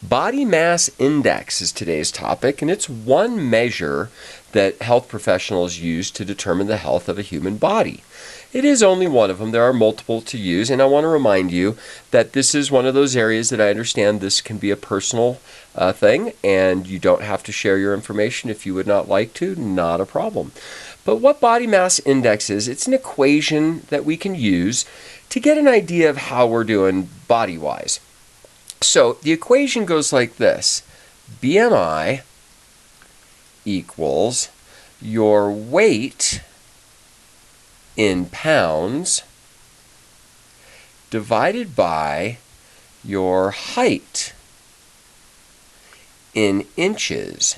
Body mass index is today's topic, and it's one measure that health professionals use to determine the health of a human body. It is only one of them. There are multiple to use, and I want to remind you that this is one of those areas that I understand this can be a personal thing, and you don't have to share your information if you would not like to, not a problem. But what body mass index is, it's an equation that we can use to get an idea of how we're doing body-wise. So the equation goes like this: BMI equals your weight in pounds divided by your height in inches.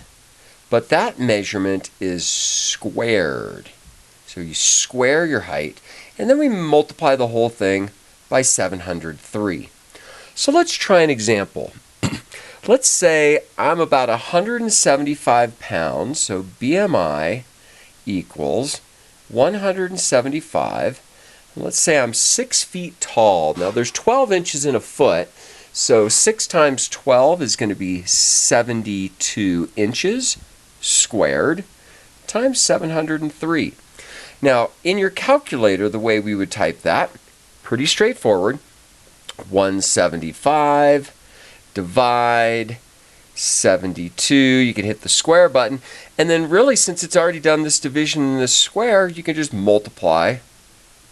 But that measurement is squared. So you square your height, and then we multiply the whole thing by 703. So let's try an example. Let's say I'm about 175 pounds, so BMI equals 175. And let's say I'm 6 feet tall. Now there's 12 inches in a foot, so 6 times 12 is going to be 72 inches squared times 703. Now in your calculator, the way we would type that, pretty straightforward. 175 divide 72, you can hit the square button, and then really, since it's already done this division in this square, you can just multiply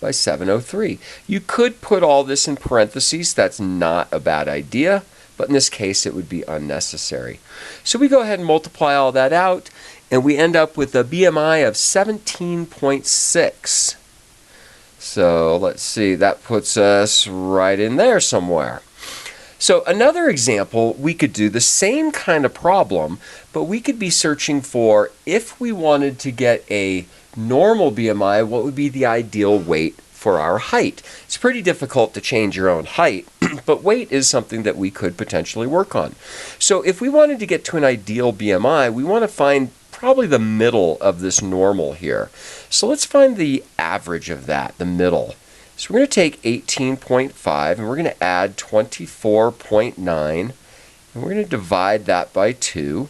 by 703. You could put all this in parentheses. That's not a bad idea, but in this case it would be unnecessary. So we go ahead and multiply all that out, and we end up with a BMI of 17.6. So let's see, that puts us right in there somewhere. So another example, we could do the same kind of problem, but we could be searching for, if we wanted to get a normal BMI, what would be the ideal weight for our height? It's pretty difficult to change your own height, but weight is something that we could potentially work on. So if we wanted to get to an ideal BMI, we want to find probably the middle of this normal here. So let's find the average of that, the middle. So we're going to take 18.5 and we're going to add 24.9 and we're going to divide that by 2.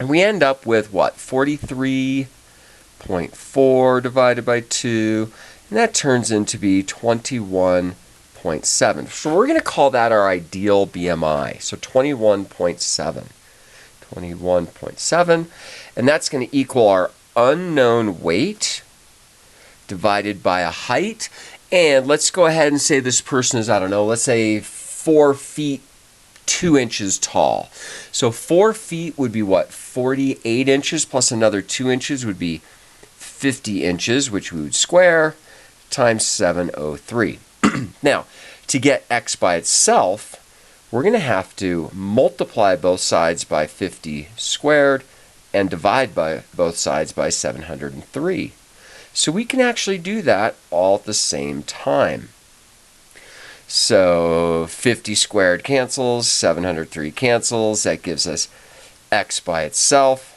And we end up with what? 43.4 divided by 2, and that turns into be 21.7. So we're going to call that our ideal BMI. So 21.7. 21.7, and that's going to equal our unknown weight divided by a height. And let's go ahead and say this person is, I don't know, let's say 4 feet 2 inches tall. So 4 feet would be what? 48 inches plus another 2 inches would be 50 inches, which we would square, times 703. Now, to get x by itself, we're going to have to multiply both sides by 50 squared and divide by both sides by 703. So we can actually do that all at the same time. So 50 squared cancels, 703 cancels. That gives us x by itself.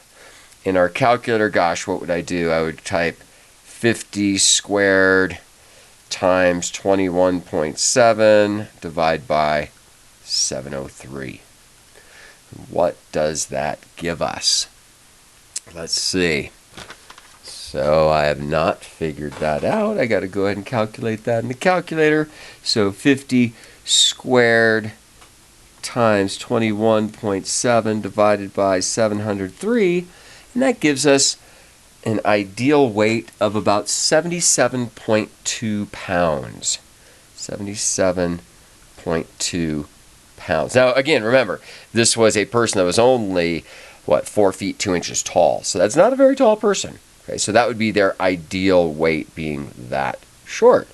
In our calculator, gosh, what would I do? I would type 50 squared times 21.7 divide by 703. What does that give us? Let's see. So I have not figured that out. I got to go ahead and calculate that in the calculator. So 50 squared times 21.7 divided by 703, and that gives us an ideal weight of about 77.2 pounds. 77.2 pounds. Now, again, remember, this was a person that was only, 4 feet 2 inches tall. So that's not a very tall person. Okay, so that would be their ideal weight, being that short.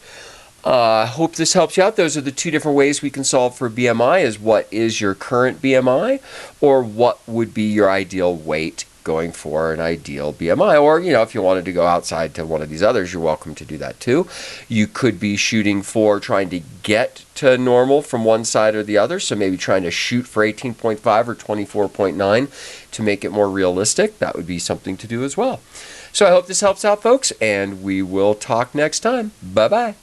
I hope this helps you out. Those are the two different ways we can solve for BMI, is what is your current BMI, or what would be your ideal weight going for an ideal BMI. Or, if you wanted to go outside to one of these others, you're welcome to do that too. You could be shooting for trying to get to normal from one side or the other, so maybe trying to shoot for 18.5 or 24.9 to make it more realistic. That would be something to do as well. So I hope this helps out, folks, and we will talk next time. Bye-bye.